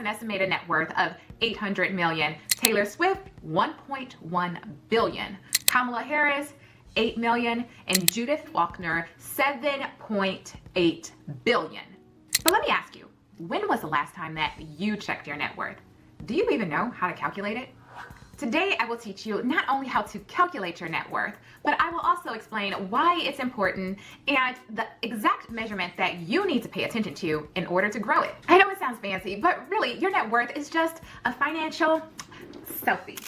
an estimated net worth of 800 million. Taylor Swift, 1.1 billion. Kamala Harris, 8 million. And Judith Faulkner, 7.8 billion. But let me ask you, when was the last time that you checked your net worth? Do you even know how to calculate it? Today, I will teach you not only how to calculate your net worth, but I will also explain why it's important and the exact measurement that you need to pay attention to in order to grow it. I know it sounds fancy, but really, your net worth is just a financial selfie.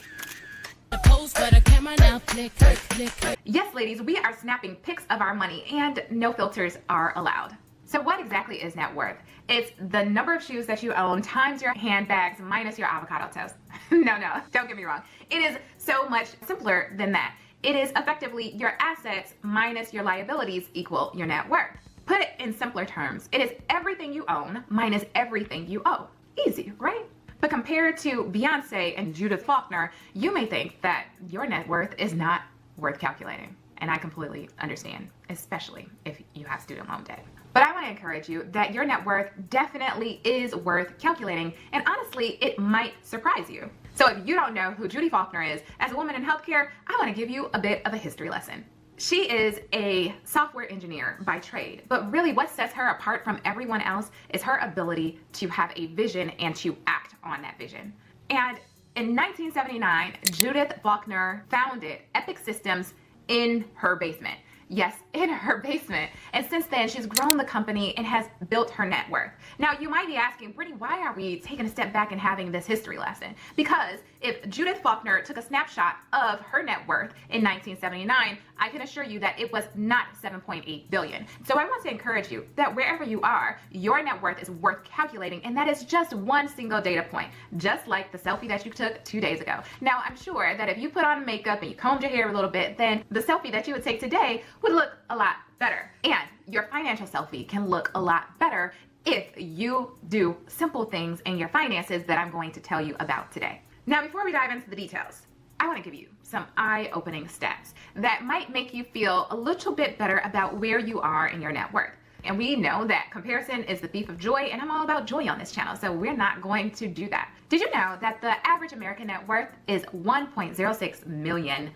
Yes, ladies, we are snapping pics of our money and no filters are allowed. So what exactly is net worth? It's the number of shoes that you own times your handbags minus your avocado toast. No, don't get me wrong. It is so much simpler than that. It is effectively your assets minus your liabilities equal your net worth. Put it in simpler terms, it is everything you own minus everything you owe. Easy, right? But compared to Beyonce and Judith Faulkner, you may think that your net worth is not worth calculating. And I completely understand, especially if you have student loan debt. But I want to encourage you that your net worth definitely is worth calculating, and honestly, it might surprise you. So if you don't know who Judith Faulkner is, as a woman in healthcare, I want to give you a bit of a history lesson. She is a software engineer by trade, but really what sets her apart from everyone else is her ability to have a vision and to act on that vision. And in 1979, Judith Faulkner founded Epic Systems in her basement. Yes, in her basement. And since then, she's grown the company and has built her net worth. Now, you might be asking, Brittany, why are we taking a step back and having this history lesson? Because if Judith Faulkner took a snapshot of her net worth in 1979, I can assure you that it was not 7.8 billion. So I want to encourage you that wherever you are, your net worth is worth calculating, and that is just one single data point, just like the selfie that you took 2 days ago. Now, I'm sure that if you put on makeup and you combed your hair a little bit, then the selfie that you would take today would look a lot better. And your financial selfie can look a lot better if you do simple things in your finances that I'm going to tell you about today. Now, before we dive into the details, I want to give you some eye-opening stats that might make you feel a little bit better about where you are in your net worth. And we know that comparison is the thief of joy, and I'm all about joy on this channel, so we're not going to do that. Did you know that the average American net worth is $1.06 million?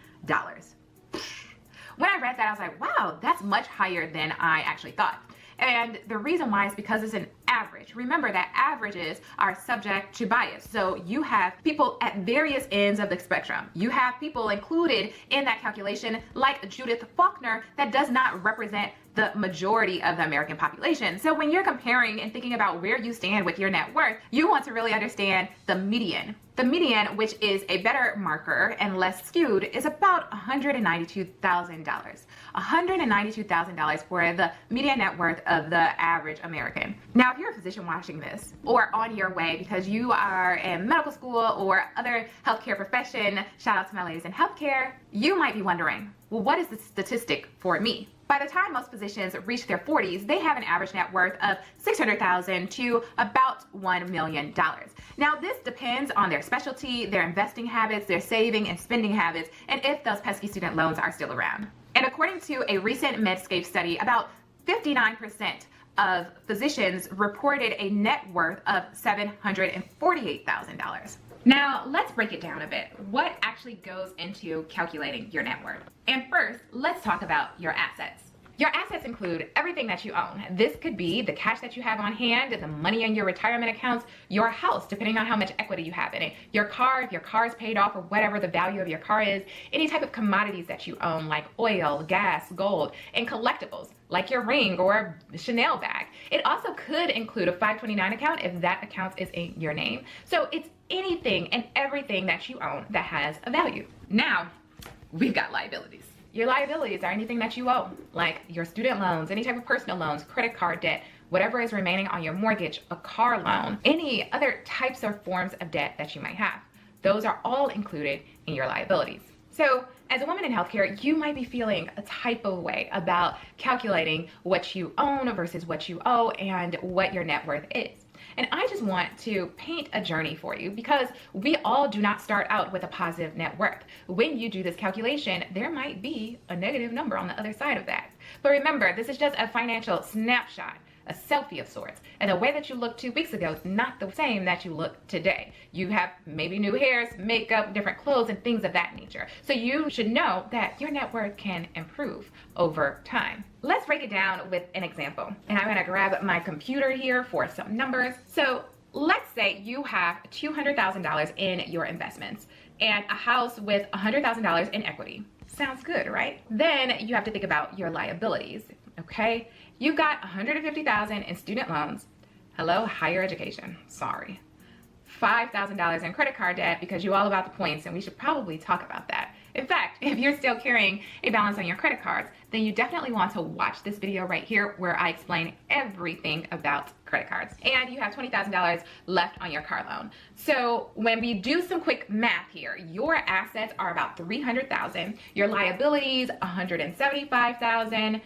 When I read that, I was like, wow, that's much higher than I actually thought. And the reason why is because it's an average. Remember that averages are subject to bias. So you have people at various ends of the spectrum. You have people included in that calculation like Judith Faulkner that does not represent the majority of the American population. So when you're comparing and thinking about where you stand with your net worth, you want to really understand the median. The median, which is a better marker and less skewed, is about $192,000. $192,000 for the median net worth of the average American. Now, if you're a physician watching this or on your way because you are in medical school or other healthcare profession, shout out to my ladies in healthcare, you might be wondering, well, what is the statistic for me? By the time most physicians reach their 40s, they have an average net worth of $600,000 to about $1 million. Now, this depends on their specialty, their investing habits, their saving and spending habits, and if those pesky student loans are still around. And according to a recent Medscape study, about 59% of physicians reported a net worth of $748,000. Now, let's break it down a bit. What actually goes into calculating your net worth? And first, let's talk about your assets. Your assets include everything that you own. This could be the cash that you have on hand, the money in your retirement accounts, your house, depending on how much equity you have in it, your car, if your car is paid off or whatever the value of your car is, any type of commodities that you own like oil, gas, gold, and collectibles like your ring or Chanel bag. It also could include a 529 account if that account is in your name. So it's anything and everything that you own that has a value. Now, we've got liabilities. Your liabilities are anything that you owe, like your student loans, any type of personal loans, credit card debt, whatever is remaining on your mortgage, a car loan, any other types or forms of debt that you might have. Those are all included in your liabilities. So as a woman in healthcare, you might be feeling a type of way about calculating what you own versus what you owe and what your net worth is. And I just want to paint a journey for you because we all do not start out with a positive net worth. When you do this calculation, there might be a negative number on the other side of that. But remember, this is just a financial snapshot. a selfie of sorts. And the way that you looked 2 weeks ago is not the same that you look today. You have maybe new hairs, makeup, different clothes, and things of that nature. So you should know that your net worth can improve over time. Let's break it down with an example. And I'm gonna grab my computer here for some numbers. So let's say you have $200,000 in your investments and a house with $100,000 in equity. Sounds good, right? Then you have to think about your liabilities, okay? You've got $150,000 in student loans. Hello, higher education, sorry. $5,000 in credit card debt because you're all about the points, and we should probably talk about that. In fact, if you're still carrying a balance on your credit cards, then you definitely want to watch this video right here where I explain everything about credit cards. And you have $20,000 left on your car loan. So when we do some quick math here, your assets are about $300,000, your liabilities $175,000,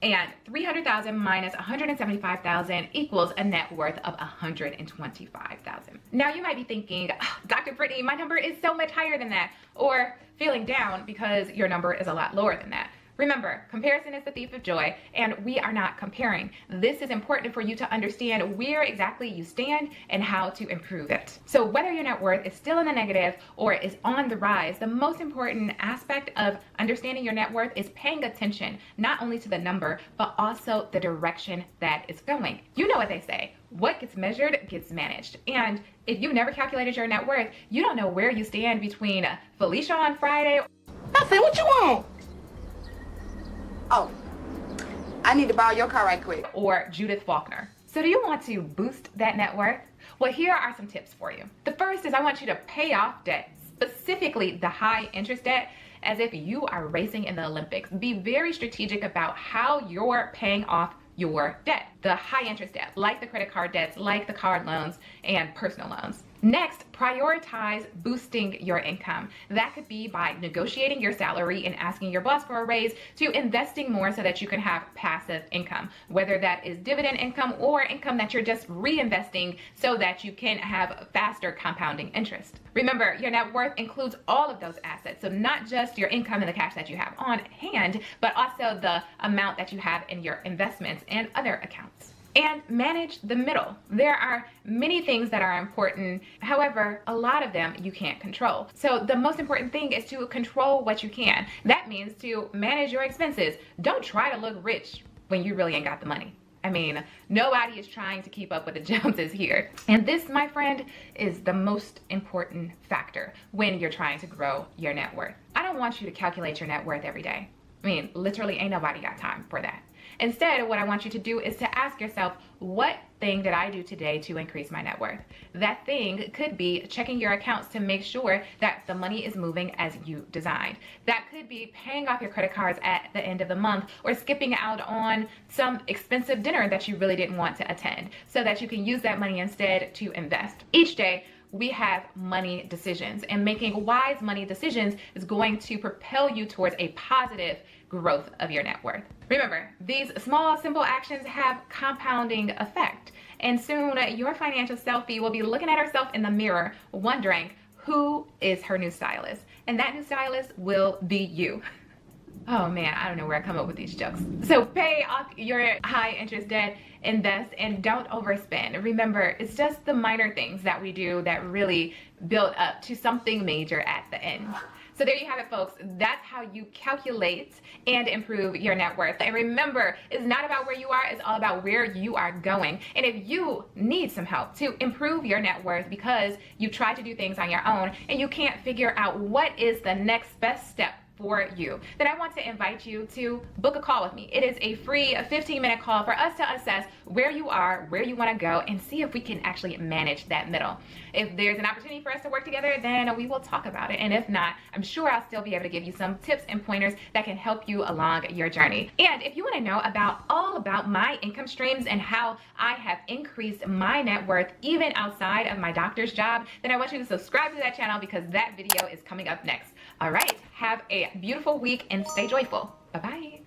and $300,000 minus $175,000 equals a net worth of $125,000. Now you might be thinking, oh, Dr. Brittany, my number is so much higher than that, or feeling down because your number is a lot lower than that. Remember, comparison is the thief of joy, and we are not comparing. This is important for you to understand where exactly you stand and how to improve it. So whether your net worth is still in the negative or is on the rise, the most important aspect of understanding your net worth is paying attention not only to the number, but also the direction that it's going. You know what they say, what gets measured gets managed. And if you never calculated your net worth, you don't know where you stand between Felicia on Friday. Nothing, what you want? Oh, I need to borrow your car right quick. Or Judith Faulkner. So do you want to boost that net worth? Well, here are some tips for you. The first is I want you to pay off debt, specifically the high interest debt, as if you are racing in the Olympics. Be very strategic about how you're paying off your debt. The high interest debt, like the credit card debts, like the card loans and personal loans. Next, prioritize boosting your income. That could be by negotiating your salary and asking your boss for a raise, to investing more so that you can have passive income, whether that is dividend income or income that you're just reinvesting so that you can have faster compounding interest. Remember, your net worth includes all of those assets, so not just your income and the cash that you have on hand, but also the amount that you have in your investments and other accounts. And manage the middle. There are many things that are important. However, a lot of them you can't control. So the most important thing is to control what you can. That means to manage your expenses. Don't try to look rich when you really ain't got the money. I mean, nobody is trying to keep up with the Joneses here. And this, my friend, is the most important factor when you're trying to grow your net worth. I don't want you to calculate your net worth every day. I mean, literally ain't nobody got time for that. Instead, what I want you to do is to ask yourself, what thing did I do today to increase my net worth? That thing could be checking your accounts to make sure that the money is moving as you designed. That could be paying off your credit cards at the end of the month, or skipping out on some expensive dinner that you really didn't want to attend so that you can use that money instead to invest. Each day, we have money decisions, and making wise money decisions is going to propel you towards a positive growth of your net worth. Remember, these small, simple actions have compounding effect, and soon your financial selfie will be looking at herself in the mirror wondering who is her new stylist, and that new stylist will be you. Oh man, I don't know where I come up with these jokes. So pay off your high interest debt, invest, and don't overspend. Remember, it's just the minor things that we do that really build up to something major at the end. So there you have it, folks. That's how you calculate and improve your net worth. And remember, it's not about where you are, it's all about where you are going. And if you need some help to improve your net worth because you try to do things on your own and you can't figure out what is the next best step for you, then I want to invite you to book a call with me. It is a free 15-minute call for us to assess where you are, where you want to go, and see if we can actually manage that middle. If there's an opportunity for us to work together, then we will talk about it. And if not, I'm sure I'll still be able to give you some tips and pointers that can help you along your journey. And if you want to know all about my income streams and how I have increased my net worth even outside of my doctor's job, then I want you to subscribe to that channel because that video is coming up next. All right, have a beautiful week and stay joyful. Bye-bye.